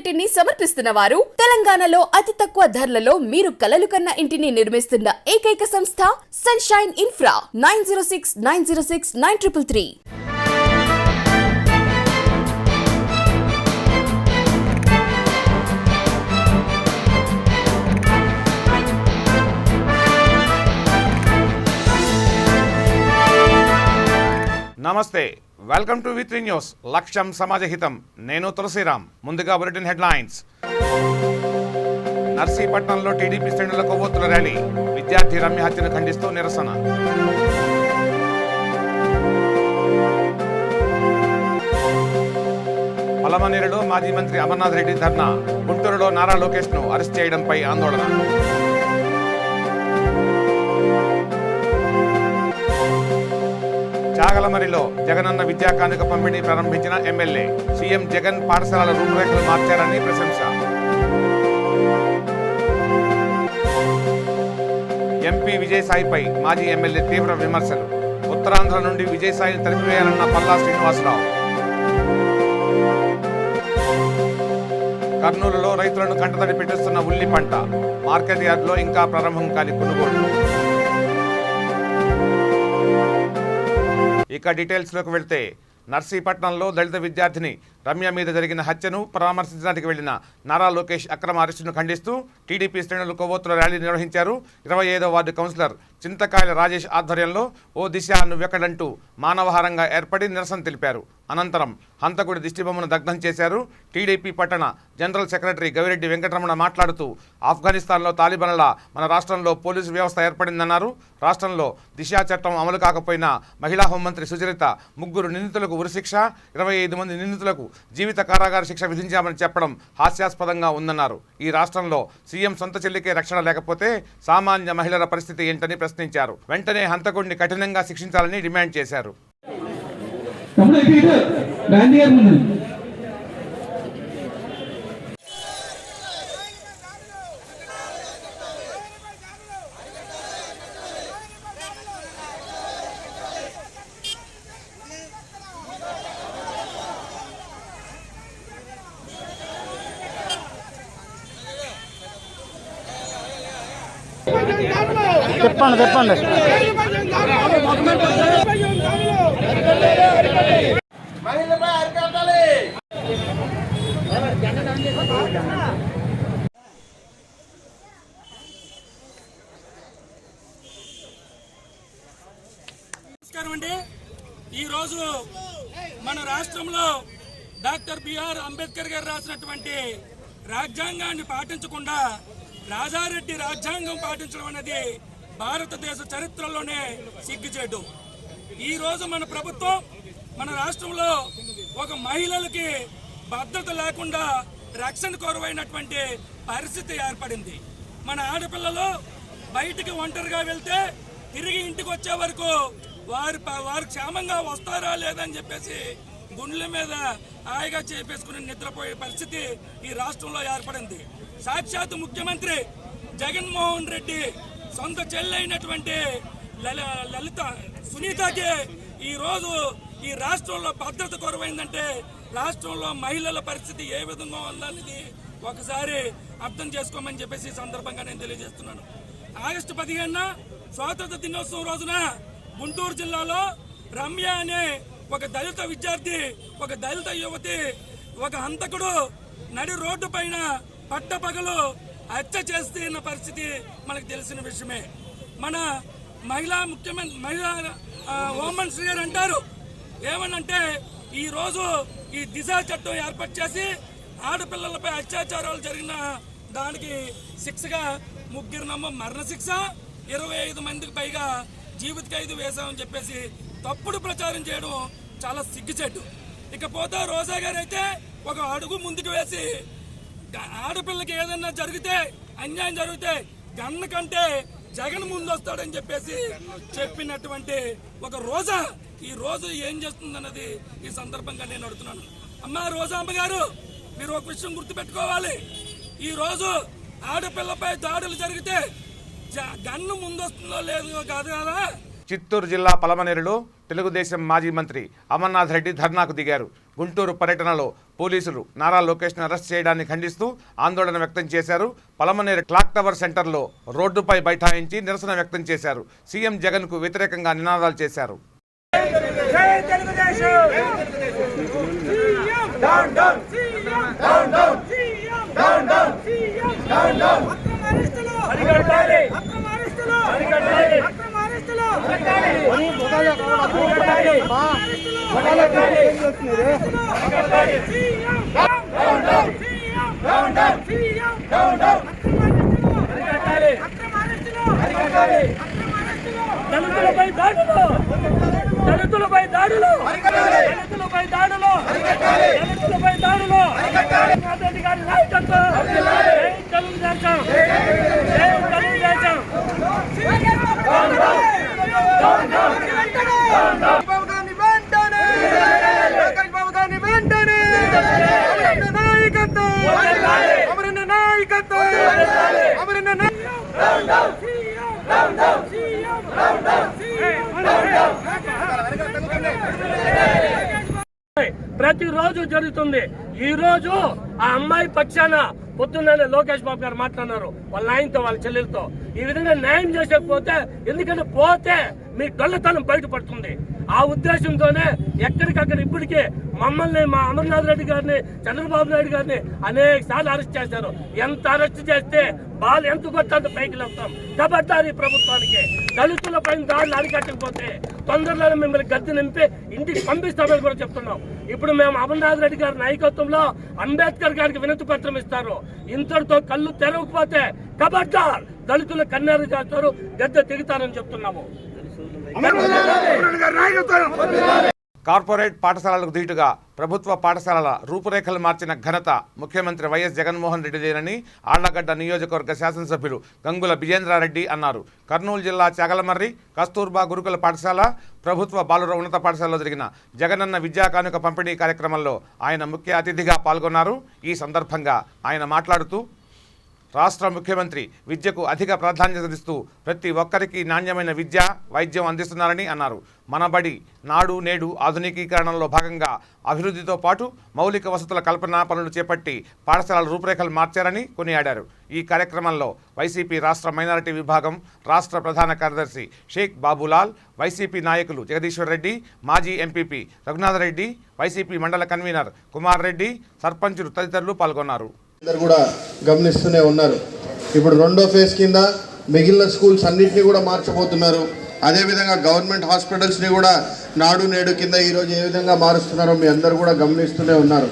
ఇంటిని సమర్పిస్తున్న వారు తెలంగాణలో అతి తక్కువ ధరలలో మీరు కలలు కన్న ఇంటిని నిర్మిస్తున్న ఏకైక సంస్థ సన్షైన్ ఇన్ఫ్రా 9069069333. నమస్తే, వెల్కమ్ టు V3 న్యూస్. లక్ష్యం సమాజహితం. నేను తులసిరామ్. ముందుగా బులెటిన్ హెడ్లైన్స్. నర్సీపట్నంలో టీడీపీ శ్రేణుల కొవ్వొత్తుల ర్యాలీ. విద్యార్థి రమ్య హత్యను ఖండిస్తూ నిరసన. పలమనేరులో మాజీ మంత్రి అమర్నాథ్ రెడ్డి ధర్నా. గుంటూరులో నారా లోకేష్ ను అరెస్ట్ చేయడంపై ఆందోళన. చాగలమరిలో జగనన్న విద్యా కానుక పంపిణీ ప్రారంభించిన ఎమ్మెల్యే. సీఎం జగన్ పాఠశాలల రూపురేఖలు మార్చారని ప్రశంస. ఎంపీ విజయసాయిపై మాజీ ఎమ్మెల్యే తీవ్ర విమర్శలు. ఉత్తరాంధ్ర నుండి విజయసాయిని తరిమివేయాలన్న పల్లా శ్రీనివాసరావు. కర్నూలులో రైతులను కంటతడి పెట్టిస్తున్న ఉల్లి పంట. మార్కెట్ యార్డులో ఇంకా ప్రారంభం కాని కొనుగోళ్లు. ఇక డీటెయిల్స్లోకి వెళ్తే, నర్సీపట్నంలో దళిత విద్యార్థిని రమ్య మీద జరిగిన హత్యను పరామర్శించడానికి వెళ్లిన నారా లోకేష్ అక్రమ అరెస్టును ఖండిస్తూ టీడీపీ శ్రేణులు కొవ్వొత్తుల ర్యాలీ నిర్వహించారు. 25వ వార్డు కౌన్సిలర్ చింతకాయల రాజేష్ ఆధ్వర్యంలో ఓ దిశ నువ్వెక్కడంటూ మానవహారంగా ఏర్పడి నిరసన తెలిపారు. అనంతరం హంతకుడి దిష్టిబొమ్మను దగ్ధం చేశారు. టీడీపీ పట్టణ జనరల్ సెక్రటరీ గవిరెడ్డి వెంకటరమణ మాట్లాడుతూ, ఆఫ్ఘనిస్తాన్లో తాలిబాన్ల మన రాష్ట్రంలో పోలీసు వ్యవస్థ ఏర్పడిందన్నారు. రాష్ట్రంలో దిశా చట్టం అమలు కాకపోయినా మహిళా హోంమంత్రి సుచరిత 3 నిందితులకు ఉరిశిక్ష, 25 మంది నిందితులకు జీవిత కారాగార శిక్ష విధించామని చెప్పడం హాస్యాస్పదంగా ఉందన్నారు. ఈ రాష్ట్రంలో సీఎం సొంత చెల్లికే రక్షణ లేకపోతే సామాన్య మహిళల పరిస్థితి ఏంటని ప్రశ్నించారు. వెంటనే హంతకుడిని కఠినంగా శిక్షించాలని డిమాండ్ చేశారు. చెప్పండి నమస్కారం అండి. ఈరోజు మన రాష్ట్రంలో డాక్టర్ బిఆర్ అంబేద్కర్ గారు రాసినటువంటి రాజ్యాంగాన్ని పాటించకుండా రాజారెడ్డి రాజ్యాంగం పాటించడం అనేది భారతదేశ చరిత్రలోనే సిగ్గుచేటు. ఈరోజు మన ప్రభుత్వం మన రాష్ట్రంలో ఒక మహిళలకి భద్రత లేకుండా రక్షణ కొరవైనటువంటి పరిస్థితి ఏర్పడింది. మన ఆడపిల్లలు బయటికి ఒంటరిగా వెళ్తే తిరిగి ఇంటికి వచ్చే వరకు వారు క్షేమంగా వస్తారా లేదని చెప్పేసి గుండెల మీద హాయిగా చేపేసుకుని నిద్రపోయే పరిస్థితి ఈ రాష్ట్రంలో ఏర్పడింది. సాక్షాత్ ముఖ్యమంత్రి జగన్మోహన్ రెడ్డి సొంత చెల్లైనటువంటి లలిత సునీతకి ఈరోజు ఈ రాష్ట్రంలో భద్రత కొరవైందంటే రాష్ట్రంలో మహిళల పరిస్థితి ఏ విధంగా ఉందనేది ఒకసారి అర్థం చేసుకోమని చెప్పేసి సందర్భంగా నేను తెలియజేస్తున్నాను. ఆగస్టు 15న స్వాతంత్ర దినోత్సవం రోజున గుంటూరు జిల్లాలో రమ్య అనే ఒక దళిత విద్యార్థి, ఒక దళిత యువతి, ఒక హంతకుడు నడి రోడ్డు పైన పట్టపగలు హత్య చేస్తున్న పరిస్థితి మనకు తెలిసిన విషయమే. మన మహిళా హోంమంత్రి గారు అంటారు ఏమనంటే, ఈరోజు ఈ దిశ చట్టం ఏర్పాటు చేసి ఆడపిల్లలపై అత్యాచారాలు జరిగిన దానికి శిక్షగా 3 మరణశిక్ష, 25 మందికి పైగా జీవిత ఖైదు వేశామని చెప్పేసి తప్పుడు ప్రచారం చేయడం చాలా సిగ్గుచేటు. ఇకపోతే రోజా గారు అయితే ఒక అడుగు ముందుకు వేసి ఆడపిల్లకి ఏదన్నా జరిగితే, అన్యాయం జరిగితే గన్న కంటే జగన్ ముందు వస్తాడని చెప్పేసి చెప్పినటువంటి ఒక రోజా ఈ రోజు ఏం చేస్తుందన్నది ఈ సందర్భంగా నేను అడుగుతున్నాను. అమ్మా రోజా అమ్మగారు, మీరు ఒక విషయం గుర్తుపెట్టుకోవాలి. ఈ రోజు ఆడపిల్లపై దాడులు జరిగితే గన్ను ముందొస్తుందో లేదు కాదు కదా. చిత్తూరు జిల్లా పలమనేరులో తెలుగుదేశం మాజీ మంత్రి అమర్నాథ్ రెడ్డి ధర్నాకు దిగారు. గుంటూరు పర్యటనలో పోలీసులు నారా లోకేష్ను అరెస్ట్ చేయడాన్ని ఖండిస్తూ ఆందోళన వ్యక్తం చేశారు. పలమనేరు క్లాక్ టవర్ సెంటర్లో రోడ్డుపై బైఠాయించి నిరసన వ్యక్తం చేశారు. సీఎం జగన్కు వ్యతిరేకంగా నినాదాలు చేశారు. దళితులపై దాడులు, దళితులపై దాడులు, దళితులపై దాడులు, దళితులపై దాడులు, రెడ్డి గారి నాయకత్వం, జై తెలుగుదేశం, జై తెలుగుదేశం. ప్రతిరోజు జరుగుతుంది. ఈ రోజు ఆ అమ్మాయి పక్షాన పొద్దున్నే లోకేష్ బాబు గారు మాట్లాడినారు వాళ్ళ ఆయనతో, వాళ్ళ చెల్లెలతో. ఈ విధంగా న్యాయం చేసకపోతే, ఎందుకంటే పోతే మీ డొల్లతనం బయటపడుతుంది. ఆ ఉద్దేశంతోనే ఎక్కడికక్కడ ఇప్పటికే మమ్మల్ని, మా అమర్నాథ్ రెడ్డి గారిని, చంద్రబాబు నాయుడు గారిని అనేక సార్లు అరెస్ట్ చేశారు. ఎంత అరెస్ట్ చేస్తే బాలు ఎంత కొట్టంత పైకి లేస్తాం. కబడ్డారి ప్రభుత్వానికి దళితుల పైన దాడులు అరికట్టకపోతే తొందరలోనే మిమ్మల్ని గద్దె నింపి ఇంటికి పంపిస్తామని కూడా చెప్తున్నాం. ఇప్పుడు మేము అమర్నాథ్ రెడ్డి గారి నాయకత్వంలో అంబేద్కర్ గారికి వినతి పత్రం ఇస్తారు. ఇంతటితో కళ్ళు తెరవకపోతే కబడ్డార్ దళితుల కన్నీరు చేస్తారు, గద్దె దిగుతారని చెప్తున్నాము. కార్పొరేట్ పాఠశాలలకు ధీటుగా ప్రభుత్వ పాఠశాలల రూపురేఖలు మార్చిన ఘనత ముఖ్యమంత్రి వైఎస్ జగన్మోహన్ రెడ్డిదేనని ఆళ్లగడ్డ నియోజకవర్గ శాసనసభ్యులు గంగుల బిజేంద్రారెడ్డి అన్నారు. కర్నూలు జిల్లా చాగలమర్రి కస్తూర్బా గురుకుల పాఠశాల, ప్రభుత్వ బాలుర ఉన్నత పాఠశాలలో జరిగిన జగనన్న విద్యా కానుక పంపిణీ కార్యక్రమంలో ఆయన ముఖ్య అతిథిగా పాల్గొన్నారు. ఈ సందర్భంగా ఆయన మాట్లాడుతూ రాష్ట్ర ముఖ్యమంత్రి విద్యకు అధిక ప్రాధాన్యతనిస్తూ ప్రతి ఒక్కరికి నాణ్యమైన విద్య, వైద్యం అందిస్తున్నారని అన్నారు. మనబడి నాడు నేడు ఆధునికీకరణలో భాగంగా అభివృద్ధితో పాటు మౌలిక వసతుల కల్పన పనులు చేపట్టి పాఠశాలల రూపురేఖలు మార్చారని కొనియాడారు. ఈ కార్యక్రమంలో వైసీపీ రాష్ట్ర మైనారిటీ విభాగం రాష్ట్ర ప్రధాన కార్యదర్శి షేక్ బాబులాల్, వైసీపీ నాయకులు జగదీశ్వర్ రెడ్డి, మాజీ ఎంపీపీ రఘునాథ్ రెడ్డి, వైసీపీ మండల కన్వీనర్ కుమార్ రెడ్డి, సర్పంచులు తదితరులు పాల్గొన్నారు. అందరు కూడా గమనిస్తూనే ఉన్నారు. ఇప్పుడు రెండో ఫేజ్ కింద మిగిలిన స్కూల్స్ అన్నింటినీ కూడా మార్చబోతున్నారు. అదేవిధంగా గవర్నమెంట్ హాస్పిటల్స్ని కూడా నాడు నేడు కింద ఈరోజు ఏ విధంగా మారుస్తున్నారో మీ అందరు కూడా గమనిస్తూనే ఉన్నారు.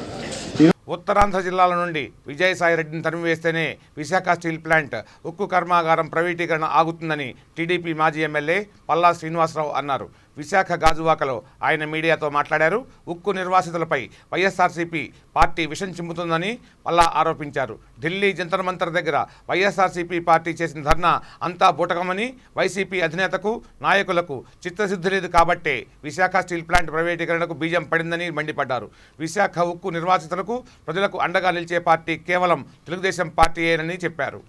ఉత్తరాంధ్ర జిల్లాల నుండి విజయసాయి రెడ్డిని తరిమివేస్తేనే విశాఖ స్టీల్ ప్లాంట్ ఉక్కు కర్మాగారం ప్రైవేటీకరణ ఆగుతుందని టీడీపీ మాజీ ఎమ్మెల్యే పల్లా శ్రీనివాసరావు అన్నారు. విశాఖ గాజువాకలో ఆయన మీడియాతో మాట్లాడారు. ఉక్కు నిర్వాసితులపై వైఎస్ఆర్సీపీ పార్టీ విషం చిమ్ముతుందని పల్లా ఆరోపించారు. ఢిల్లీ జంతర్ మంతర్ దగ్గర వైఎస్ఆర్సీపీ పార్టీ చేసిన ధర్నా అంతా బూటకమని, వైసీపీ అధినేతకు నాయకులకు చిత్తశుద్ధి లేదు కాబట్టే విశాఖ స్టీల్ ప్లాంట్ ప్రైవేటీకరణకు బీజం పడిందని మండిపడ్డారు. విశాఖ ఉక్కు నిర్వాసితులకు ప్రజలకు అండగా నిలిచే పార్టీ కేవలం తెలుగుదేశం పార్టీయేనని చెప్పారు.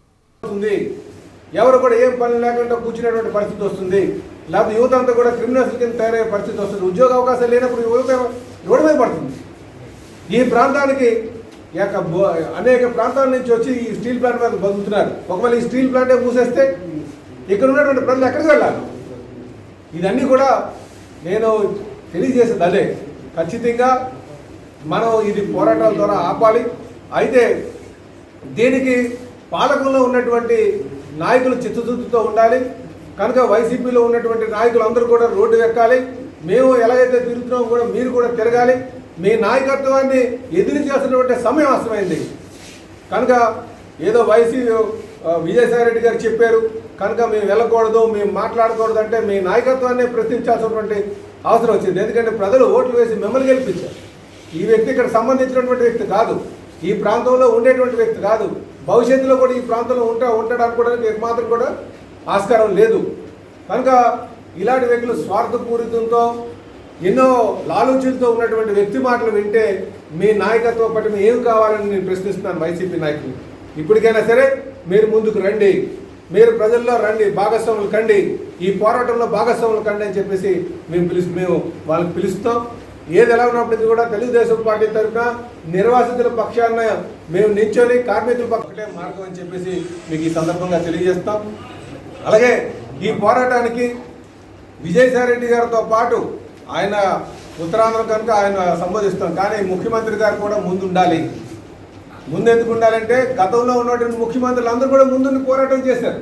ఎవరు కూడా ఏం పని లేకుండా కూర్చునేటువంటి పరిస్థితి వస్తుంది. లేకపోతే యువత అంతా కూడా క్రిమినల్స్ కింద తయారయ్యే పరిస్థితి వస్తుంది. ఉద్యోగ అవకాశాలు లేనప్పుడు ఎవరిపై పడుతుంది. ఈ ప్రాంతానికి అనేక ప్రాంతాల నుంచి వచ్చి ఈ స్టీల్ ప్లాంట్ మీద బతుకుతున్నారు. ఒకవేళ ఈ స్టీల్ ప్లాంటే మూసేస్తే ఇక్కడ ఉన్నటువంటి ప్రజలు ఎక్కడికి వెళ్ళాలి? ఇదన్నీ కూడా నేను తెలియజేసేది అదే. ఖచ్చితంగా మనం ఇది పోరాటాల ద్వారా ఆపాలి. అయితే దీనికి పాలకుల్లో ఉన్నటువంటి నాయకులు చిత్తశుద్ధితో ఉండాలి. కనుక వైసీపీలో ఉన్నటువంటి నాయకులు అందరూ కూడా రోడ్డు ఎక్కాలి. మేము ఎలాగైతే తిరుగుతున్నామో కూడా మీరు కూడా తిరగాలి. మీ నాయకత్వాన్ని ఎదురు చేస్తున్నటువంటి సమయం అస్తమైంది. కనుక ఏదో విజయసాయి రెడ్డి గారు చెప్పారు కనుక మేము వెళ్ళకూడదు, మేము మాట్లాడకూడదు అంటే మీ నాయకత్వాన్ని ప్రశ్నించాల్సినటువంటి అవసరం వచ్చింది. ఎందుకంటే ప్రజలు ఓట్లు వేసి మిమ్మల్ని గెలిపించారు. ఈ వ్యక్తి ఇక్కడ సంబంధించినటువంటి వ్యక్తి కాదు, ఈ ప్రాంతంలో ఉండేటువంటి వ్యక్తి కాదు. భవిష్యత్తులో కూడా ఈ ప్రాంతంలో ఉంటాడు అనుకోవడానికి మాత్రం కూడా ఆస్కారం లేదు. కనుక ఇలాంటి వ్యక్తులు స్వార్థపూరితంతో ఎన్నో ఆలోచనలతో ఉన్నటువంటి వ్యక్తి మాటలు వింటే మీ నాయకత్వం పట్ల మీ ఏం కావాలని నేను ప్రశ్నిస్తున్నాను వైసీపీ నాయకులు. ఇప్పటికైనా సరే మీరు ముందుకు రండి, మీరు ప్రజల్లో రండి, భాగస్వాములు కండి, ఈ పోరాటంలో భాగస్వాములు కండి అని చెప్పేసి మేము వాళ్ళకి పిలుస్తాం. ఏది ఎలా ఉన్నప్పటికీ కూడా తెలుగుదేశం పార్టీ తరఫున నిర్వాసితుల పక్షాన మేము నిల్చొని కార్మికుల పక్షే మార్గం అని చెప్పేసి మీకు ఈ సందర్భంగా తెలియజేస్తాం. అలాగే ఈ పోరాటానికి విజయసాయిరెడ్డి గారితో పాటు ఆయన ఉత్తరాంధ్ర కనుక ఆయన సంబోధిస్తాం, కానీ ముఖ్యమంత్రి గారు కూడా ముందుండాలి. ముందెందుకు ఉండాలంటే గతంలో ఉన్నటువంటి ముఖ్యమంత్రులు అందరూ కూడా ముందుండి పోరాటం చేశారు.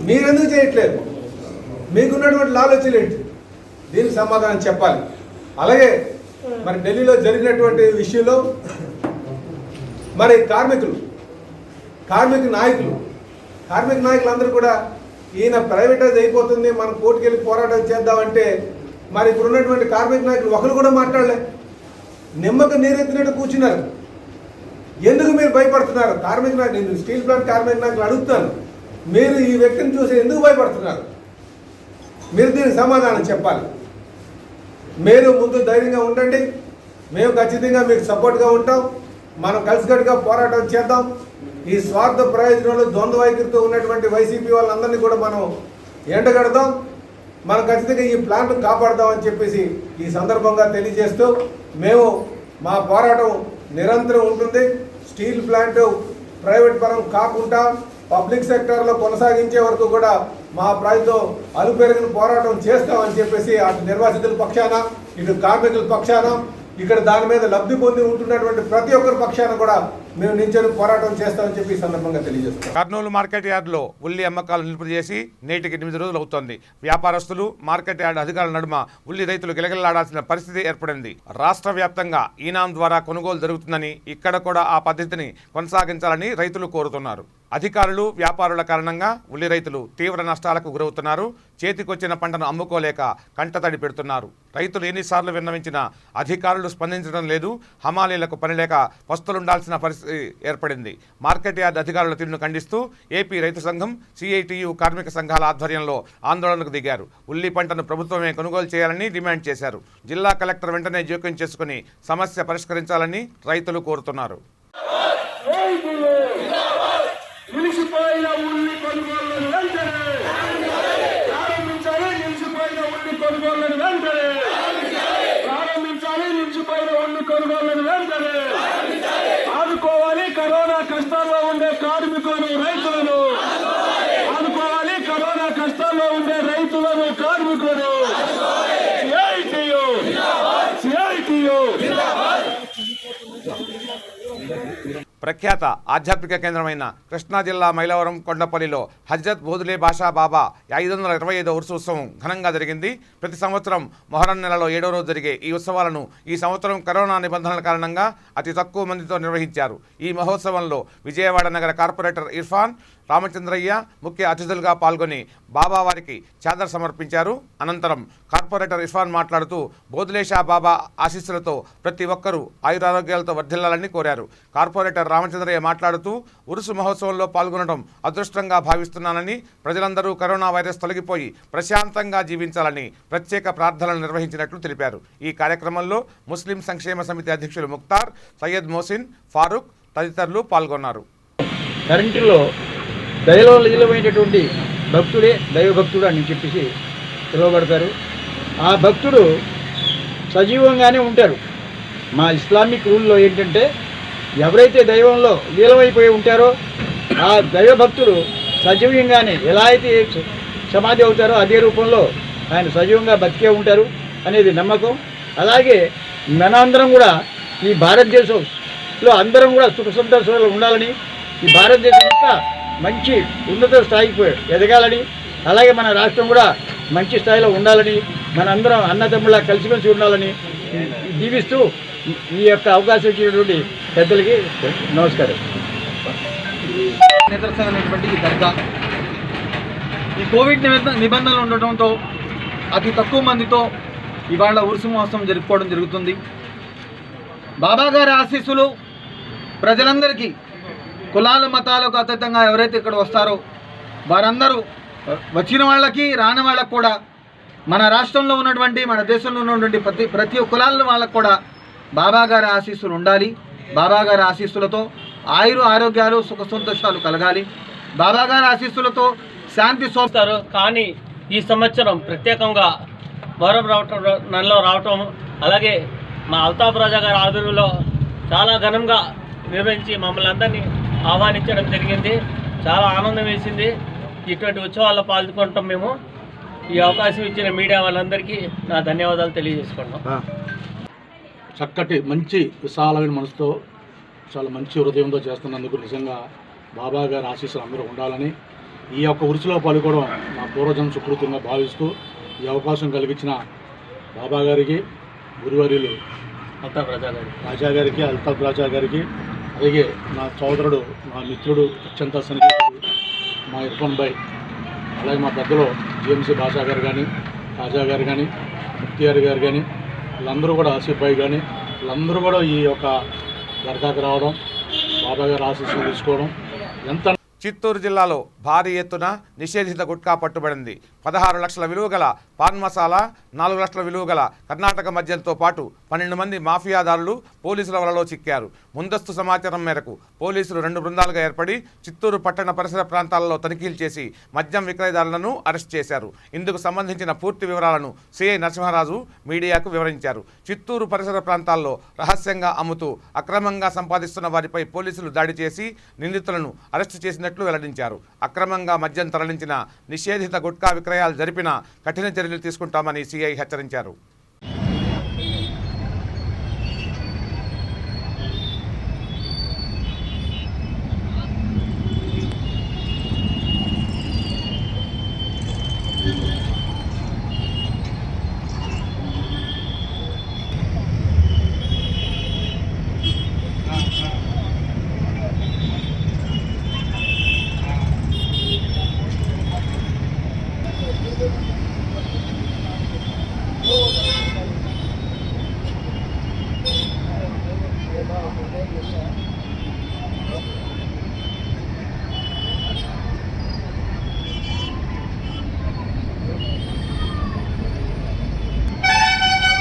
మీరెందుకు చేయట్లేదు? మీకున్నటువంటి ఆలోచనలు ఏంటి? దీనికి సమాధానం చెప్పాలి. అలాగే మరి ఢిల్లీలో జరిగినటువంటి విషయంలో మరి కార్మిక నాయకులందరూ కూడా ఈయన ప్రైవేటైజ్ అయిపోతుంది, మనం కోర్టుకు వెళ్ళి పోరాటం చేద్దామంటే మరి ఇప్పుడు ఉన్నటువంటి కార్మిక నాయకులు ఒకరు కూడా మాట్లాడలే. నిమ్మకు నీరెత్తినట్టు కూర్చున్నారు. ఎందుకు మీరు భయపడుతున్నారు? కార్మిక నాయకులు, స్టీల్ ప్లాంట్ కార్మిక నాయకులు అడుగుతాను, మీరు ఈ వ్యక్తిని చూసి ఎందుకు భయపడుతున్నారు? మీరు దీనికి సమాధానం చెప్పాలి. మీరు ముందు ధైర్యంగా ఉండండి, మేము ఖచ్చితంగా మీకు సపోర్ట్గా ఉంటాం. మనం కలిసికట్టుగా పోరాటం చేద్దాం. ఈ స్వార్థ ప్రయోజనాలు ద్వంద్వ వైఖరితో ఉన్నటువంటి వైసీపీ వాళ్ళందరినీ కూడా మనం ఎండగడదాం. మనం ఖచ్చితంగా ఈ ప్లాంట్ కాపాడదామని చెప్పేసి ఈ సందర్భంగా తెలియజేస్తూ మేము మా పోరాటం నిరంతరం ఉంటుంది. స్టీల్ ప్లాంట్ ప్రైవేట్ పరం కాకుండా పబ్లిక్ సెక్టార్లో కొనసాగించే వరకు కూడా మా ప్రజలతో అలుపెరగిన పోరాటం చేస్తామని చెప్పేసి అటు నిర్వాసితుల పక్షాన, ఇటు కార్మికుల పక్షాన, ఇక్కడ దాని మీద లబ్ధి పొంది ఉంటున్నటువంటి ప్రతి ఒక్కరి పక్షాన కూడా మేము నించొని పోరాటం చేస్తామని చెప్పి ఈ సందర్భంగా తెలియజేస్తాం. కర్నూలు మార్కెట్ యార్డులో ఉల్లి అమ్మకాలు నిలుపు చేసి నేటికి 8 రోజులు అవుతోంది. వ్యాపారస్తులు, మార్కెట్ యార్డు అధికారుల నడుమ ఉల్లి రైతులు గిలగిలలాడాల్సిన పరిస్థితి ఏర్పడింది. రాష్ట్ర వ్యాప్తంగా ఈనాం ద్వారా కొనుగోలు జరుగుతుందని, ఇక్కడ కూడా ఆ పద్ధతిని కొనసాగించాలని రైతులు కోరుతున్నారు. అధికారులు, వ్యాపారుల కారణంగా ఉల్లి రైతులు తీవ్ర నష్టాలకు గురవుతున్నారు. చేతికొచ్చిన పంటను అమ్ముకోలేక కంటతడి పెడుతున్నారు. రైతులు ఎన్నిసార్లు విన్నవించినా అధికారులు స్పందించడం లేదు. హమాలీలకు పనిలేక పస్తులుండాల్సిన పరిస్థితి ఏర్పడింది. మార్కెట్ యార్డ్ అధికారుల తీరును ఖండిస్తూ ఏపీ రైతు సంఘం, సిఐటియు కార్మిక సంఘాల ఆధ్వర్యంలో ఆందోళనకు దిగారు. ఉల్లి పంటను ప్రభుత్వమే కొనుగోలు చేయాలని డిమాండ్ చేశారు. జిల్లా కలెక్టర్ వెంటనే జోక్యం చేసుకుని సమస్య పరిష్కరించాలని రైతులు కోరుతున్నారు. నిలిచిపోయిన ఉల్లి కొనుగోళ్లను వెంటనే ప్రారంభించాలి. నిలిచిపోయిన ఉల్లి కొనుగోళ్లను వెంటనే ప్రారంభించాలి. నిలిచిపోయిన ఉల్లి కొనుగోళ్లను వెంటనే ఆదుకోవాలి. కరోనా కష్టాల్లో ఉండే కార్మికులను, రైతులను ఆదుకోవాలి. కరోనా కష్టాల్లో ఉండే రైతులను, కార్మికులను. సిఐటియు ప్రఖ్యాత ఆధ్యాత్మిక కేంద్రమైన కృష్ణా జిల్లా మైలవరం కొండపల్లిలో హజ్రత్ బోధులే బాషా బాబా 525వ ఉరుసు ఉత్సవం ఘనంగా జరిగింది. ప్రతి సంవత్సరం మొహరం నెలలో 7వ రోజు జరిగే ఈ ఉత్సవాలను ఈ సంవత్సరం కరోనా నిబంధనల కారణంగా అతి తక్కువ మందితో నిర్వహించారు. ఈ మహోత్సవంలో విజయవాడ నగర కార్పొరేటర్ ఇర్ఫాన్ రామచంద్రయ్య ముఖ్య అతిథులుగా పాల్గొని బాబా వారికి చాదర్ సమర్పించారు. అనంతరం కార్పొరేటర్ ఇర్ఫాన్ మాట్లాడుతూ బోధులేషా బాబా ఆశీస్సులతో ప్రతి ఒక్కరూ ఆయురారోగ్యాలతో వర్ధిల్లాలని కోరారు. కార్పొరేటర్ రామచంద్రయ్య మాట్లాడుతూ ఉరుసు మహోత్సవంలో పాల్గొనడం అదృష్టంగా భావిస్తున్నానని, ప్రజలందరూ కరోనా వైరస్ తొలగిపోయి ప్రశాంతంగా జీవించాలని ప్రత్యేక ప్రార్థనలు నిర్వహించినట్లు తెలిపారు. ఈ కార్యక్రమంలో ముస్లిం సంక్షేమ సమితి అధ్యక్షులు ముక్తార్, సయ్యద్ మోసిన్, ఫారూక్ తదితరులు పాల్గొన్నారు. కరెంటులో దయలో లీలమైనటువంటి భక్తుడే దైవభక్తుడు అని చెప్పేసి పిలువబడతారు. ఆ భక్తుడు సజీవంగానే ఉంటారు. మా ఇస్లామిక్ రూల్లో ఏంటంటే ఎవరైతే దైవంలో లీలమైపోయి ఉంటారో ఆ దైవభక్తుడు సజీవంగానే ఎలా అయితే సమాధి అవుతారో అదే రూపంలో ఆయన సజీవంగా బతికే ఉంటారు అనేది నమ్మకం. అలాగే మనందరం కూడా ఈ భారతదేశంలో అందరం కూడా సుఖ సంతోషాలు ఉండాలని, ఈ భారతదేశం ఇంకా మంచి ఉన్నత స్థాయికి ఎదగాలని, అలాగే మన రాష్ట్రం కూడా మంచి స్థాయిలో ఉండాలని, మన అందరం అన్నదమ్ములా కలిసిమెలిసి ఉండాలని దీవిస్తూ ఈ యొక్క అవకాశం ఇచ్చినటువంటి పెద్దలకి నమస్కారం. నిదర్శనమైనటువంటి ఈ దర్గా ఈ కోవిడ్ నిబంధనలు ఉండటంతో అతి తక్కువ మందితో ఇవాళ ఉరుసు మహోత్సవం జరుపుకోవడం జరుగుతుంది. బాబాగారి ఆశీస్సులు ప్రజలందరికీ, కులాల మతాలకు అతీతంగా ఎవరైతే ఇక్కడ వస్తారో వారందరూ వచ్చిన వాళ్ళకి రాని వాళ్ళకు కూడా మన రాష్ట్రంలో ఉన్నటువంటి, మన దేశంలో ఉన్నటువంటి ప్రతి కులాల వాళ్ళకు కూడా బాబాగారి ఆశీస్సులు ఉండాలి. బాబాగారి ఆశీస్సులతో ఆరోగ్యాలు సుఖ సంతోషాలు కలగాలి. బాబాగారి ఆశీస్సులతో శాంతి చూస్తారు. కానీ ఈ సంవత్సరం ప్రత్యేకంగా మొహరం నెలలో రావటం అలాగే మా అల్తాఫ్ రాజా గారి ఆధ్వర్యంలో చాలా ఘనంగా నిర్వహించి మమ్మల్ని అందరినీ ఆహ్వానించడం జరిగింది. చాలా ఆనందం వేసింది. ఇటువంటి ఉత్సవాల్లో పాల్గొనటం మేము ఈ అవకాశం ఇచ్చిన మీడియా వాళ్ళందరికీ నా ధన్యవాదాలు తెలియజేసుకుంటాం. చక్కటి మంచి విశాలమైన మనసుతో చాలా మంచి హృదయంతో చేస్తున్నందుకు నిజంగా బాబా గారి ఆశీస్సులు అందరూ ఉండాలని ఈ యొక్క ఉరుసులో పాల్గొనడం నా పూర్వజన్మ సుకృతంగా భావిస్తూ ఈ అవకాశం కలిగించిన బాబా గారికి, గురువర్యులు అల్తాఫ్ రాజా గారికి, అల్తాఫ్ రాజా గారికి, అలాగే నా సోదరుడు, నా మిత్రుడు, అత్యంత సన్నిహితుడు మా ఇర్ఫాన్ భాయ్, అలాగే మా పెద్దలు జిఎంసీ బాషా గారు కానీ, రాజా గారు కానీ, ముక్తియార్ గారు కానీ, వీళ్ళందరూ కూడా ఆసిఫ్ భాయ్ కానీ, వీళ్ళందరూ కూడా ఈ యొక్క దర్గాకు రావడం, బాబా గారి ఆశీస్సులు తీసుకోవడం ఎంత. చిత్తూరు జిల్లాలో భారీ ఎత్తున నిషేధిత గుట్కా పట్టుబడింది. 16 లక్షల విలువ గల పాన్ మసాలా, 4 లక్షల విలువ గల కర్ణాటక మద్యంతో పాటు 12 మంది మాఫియాదారులు పోలీసుల వలలో చిక్కారు. ముందస్తు సమాచారం మేరకు పోలీసులు 2 బృందాలుగా ఏర్పడి చిత్తూరు పట్టణ పరిసర ప్రాంతాలలో తనిఖీలు చేసి మద్యం విక్రయదారులను అరెస్ట్ చేశారు. ఇందుకు సంబంధించిన పూర్తి వివరాలను సిఐ నరసింహరాజు మీడియాకు వివరించారు. చిత్తూరు పరిసర ప్రాంతాల్లో రహస్యంగా అమ్ముతూ అక్రమంగా సంపాదిస్తున్న వారిపై పోలీసులు దాడి చేసి నిందితులను అరెస్టు చేసినట్లు వెల్లడించారు. అక్రమంగా మద్యం తరలించిన, నిషేధిత గుట్కా విక్రయాలు జరిపిన కఠిన చర్యలు తీసుకుంటామని సిఐ హెచ్చరించారు.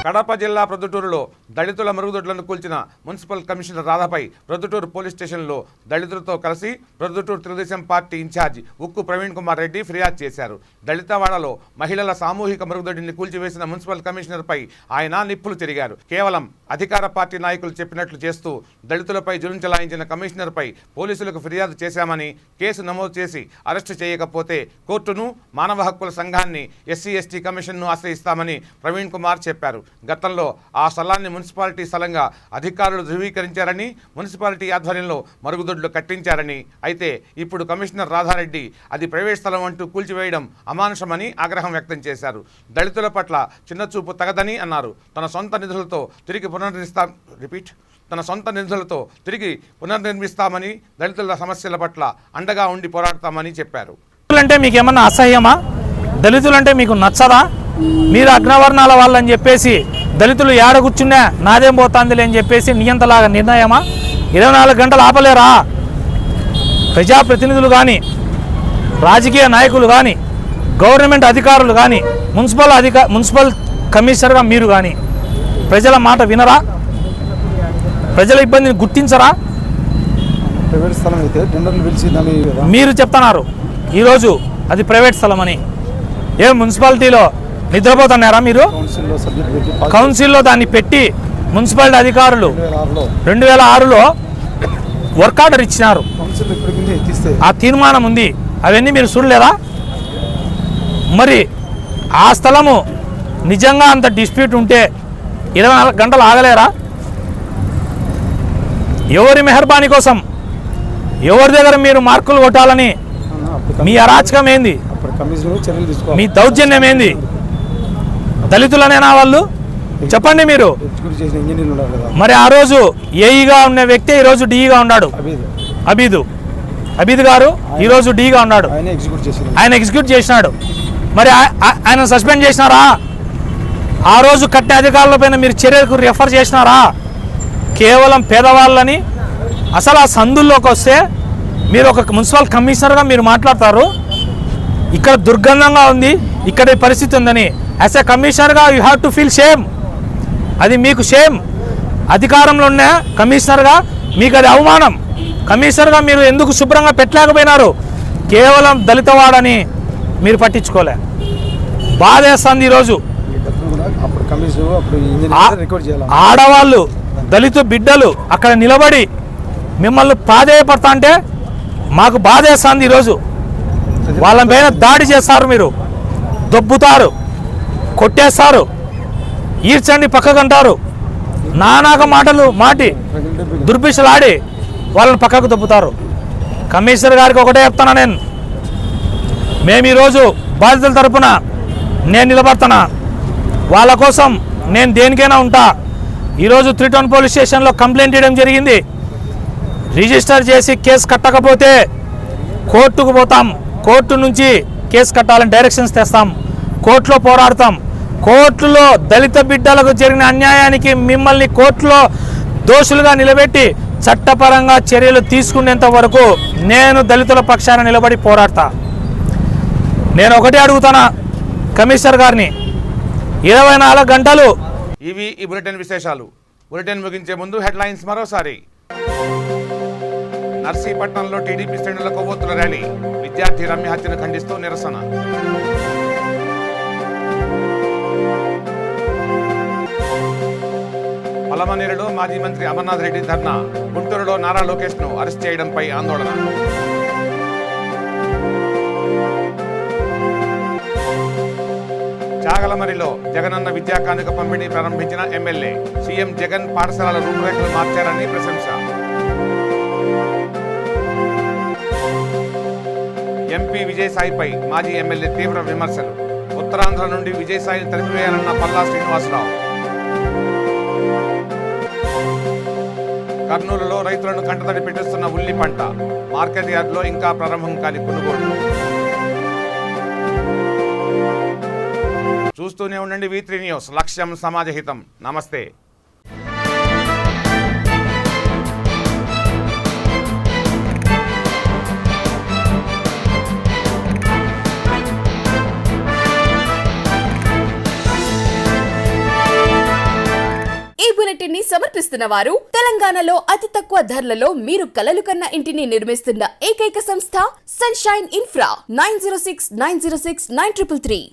కడప జిల్లా ప్రొద్దుటూరులో దళితుల మరుగుదొడ్లను కూల్చిన మున్సిపల్ కమిషనర్ రాధాపై ప్రొద్దుటూరు పోలీస్ స్టేషన్లో దళితులతో కలిసి ప్రొద్దుటూరు తెలుగుదేశం పార్టీ ఇన్ఛార్జి ఉక్కు ప్రవీణ్ కుమార్ రెడ్డి ఫిర్యాదు చేశారు. దళితవాడలో మహిళల సామూహిక మరుగుదొడ్డిని కూల్చివేసిన మున్సిపల్ కమిషనర్పై ఆయన నిప్పులు చెరిగారు. కేవలం అధికార పార్టీ నాయకులు చెప్పినట్లు చేస్తూ దళితులపై జులుం చెలాయించిన కమిషనర్పై పోలీసులకు ఫిర్యాదు చేశామని, కేసు నమోదు చేసి అరెస్టు చేయకపోతే కోర్టును, మానవ హక్కుల సంఘాన్ని, ఎస్సీ/ఎస్టీ కమిషన్ను ఆశ్రయిస్తామని ప్రవీణ్ కుమార్ చెప్పారు. గతంలో ఆ స్థలాన్ని మున్సిపాలిటీ స్థలంగా అధికారులు ధృవీకరించారని, మున్సిపాలిటీ ఆధ్వర్యంలో మరుగుదొడ్లు కట్టించారని, అయితే ఇప్పుడు కమిషనర్ రాధారెడ్డి అది ప్రైవేట్ స్థలం అంటూ కూల్చివేయడం అమానుషమని ఆగ్రహం వ్యక్తం చేశారు. దళితుల పట్ల చిన్నచూపు తగదని అన్నారు. తన సొంత నిధులతో తిరిగి పునర్నిర్మిస్తామని, దళితుల సమస్యల పట్ల అండగా ఉండి పోరాడతామని చెప్పారు. దళితులంటే మీకు ఏమన్నా అసహ్యమా? దళితులంటే మీకు నచ్చదా? మీరు అగ్రవర్ణాల వాళ్ళని చెప్పేసి దళితులు ఏడ కూర్చున్నా నాదేం పోతాందిలే అని చెప్పేసి నియంతలాగా నిర్ణయమా? 24 గంటలు ఆపలేరా? ప్రజాప్రతినిధులు కానీ, రాజకీయ నాయకులు కానీ, గవర్నమెంట్ అధికారులు కానీ, మున్సిపల్ కమిషనర్గా మీరు కానీ ప్రజల మాట వినరా? ప్రజల ఇబ్బందిని గుర్తించరా? ప్రైవేట్ స్థలం అయితే టెండర్లు పిలిచిందని మీరు చెప్తున్నారు ఈరోజు అది ప్రైవేట్ స్థలం అని. ఏ మున్సిపాలిటీలో నిద్రపోతున్నారా మీరు? కౌన్సిల్లో దాన్ని పెట్టి మున్సిపాలిటీ అధికారులు 2006లో వర్క్ ఆర్డర్ ఇచ్చినారు. ఆ తీర్మానం ఉంది. అవన్నీ మీరు చూడలేదా? మరి ఆ స్థలము నిజంగా అంత డిస్ప్యూట్ ఉంటే 24 గంటలు ఆగలేరా? ఎవరి మెహర్బానీ కోసం, ఎవరి దగ్గర మీరు మార్కులు కొట్టాలని మీ అరాచకం ఏంది? మీ దౌర్జన్యం ఏంది? దళితులనేనా వాళ్ళు? చెప్పండి మీరు. మరి ఆ రోజు ఏఈగా ఉన్న వ్యక్తి ఈరోజు డిఈగా ఉన్నాడు. అబీద్ గారు ఈరోజు డిగా ఉన్నాడు. ఆయన ఎగ్జిక్యూట్ చేసినాడు. మరి ఆయన సస్పెండ్ చేసినారా? ఆ రోజు కట్టే అధికారులపైన మీరు చర్యలకు రెఫర్ చేసినారా? కేవలం పేదవాళ్ళని. అసలు ఆ సందుల్లోకి వస్తే మీరు ఒక మున్సిపల్ కమిషనర్గా మీరు మాట్లాడతారు, ఇక్కడ దుర్గంధంగా ఉంది, ఇక్కడ పరిస్థితి ఉందని. యాజ్ ఎ కమిషనర్గా you have to feel shame. అది మీకు షేమ్. అధికారంలో ఉన్న కమిషనర్గా మీకు అది అవమానం. కమిషనర్గా మీరు ఎందుకు శుభ్రంగా పెట్టలేకపోయినారు? కేవలం దళితవాడని మీరు పట్టించుకోలే. బాధేస్తుంది ఈరోజు. అప్పుడు కమిషన్ అప్పుడు ఇంజనీర్ రికార్డ్ చేయాలి. ఆడవాళ్ళు దళిత బిడ్డలు అక్కడ నిలబడి మిమ్మల్ని ప్రాధేయపడతా అంటే మాకు బాధేస్తుంది. ఈరోజు వాళ్ళ పైన దాడి చేస్తారు, మీరు దొబ్బుతారు, కొట్టేస్తారు, ఈడ్చండి పక్కకంటారు, నానాక మాటలు మాటి దుర్భిషలాడి వాళ్ళని పక్కకు దొబ్బుతారు. కమిషనర్ గారికి ఒకటే చెప్తాను నేను, మేము ఈరోజు బాధితుల తరపున నేను నిలబడుతున్నా, వాళ్ళ కోసం నేను దేనికైనా ఉంటా. ఈరోజు 3 పోలీస్ స్టేషన్లో కంప్లైంట్ చేయడం జరిగింది. రిజిస్టర్ చేసి కేసు కట్టకపోతే కోర్టుకు పోతాం, కోర్టు నుంచి కేసు కట్టాలని డైరెక్షన్స్ తెస్తాం, కోర్టులో పోరాడతాం. కోర్టులో దళిత బిడ్డలకు జరిగిన అన్యాయానికి మిమ్మల్ని కోర్టులో దోషులుగా నిలబెట్టి చట్టపరంగా చర్యలు తీసుకునేంత వరకు నేను దళితుల పక్షాన నిలబడి పోరాడతా. నేను ఒకటే అడుగుతానా కమిషనర్ గారిని, 24 గంటలు. ఇవి ఈ బులెటిన్ విశేషాలు. బులెటిన్ ముగించే ముందు హెడ్లైన్స్ మరోసారి. నర్సీపట్నంలో టీడీపీ శ్రేణుల కొవ్వొత్తుల ర్యాలీ, విద్యార్థి రమ్య హత్యను ఖండిస్తూ నిరసన. పలమనేరులో మాజీ మంత్రి అమర్నాథ్ రెడ్డి ధర్నా, గుంటూరులో నారా లోకేష్ ను అరెస్ట్ చేయడంపై ఆందోళన. చాగలమరిలో జగనన్న విద్యా కానుక పంపిణీ ప్రారంభించిన ఎమ్మెల్యే, సీఎం జగన్ పాఠశాలల రూపురేఖలు మార్చారని ప్రశంస. ఎంపీ విజయసాయిపై మాజీ ఎమ్మెల్యే తీవ్ర విమర్శలు, ఉత్తరాంధ్ర నుండి విజయసాయిని తరిమివేయాలన్న పల్లా శ్రీనివాసరావు. కర్నూలులో రైతులను కంటతడి పెట్టిస్తున్న ఉల్లి పంట, మార్కెట్ యార్డులో ఇంకా ప్రారంభం కాని కొనుగోళ్లు. చూస్తూనే ఉండండి V3 న్యూస్, లక్ష్యం సమాజహితం. నమస్తే. ఈ బులెటిన్ ని సమర్పిస్తున్న వారు తెలంగాణలో అతి తక్కువ ధరలలో మీరు కలలు కన్న ఇంటిని నిర్మిస్తున్న ఏకైక సంస్థ సన్షైన్ ఇన్ఫ్రా 9069069333.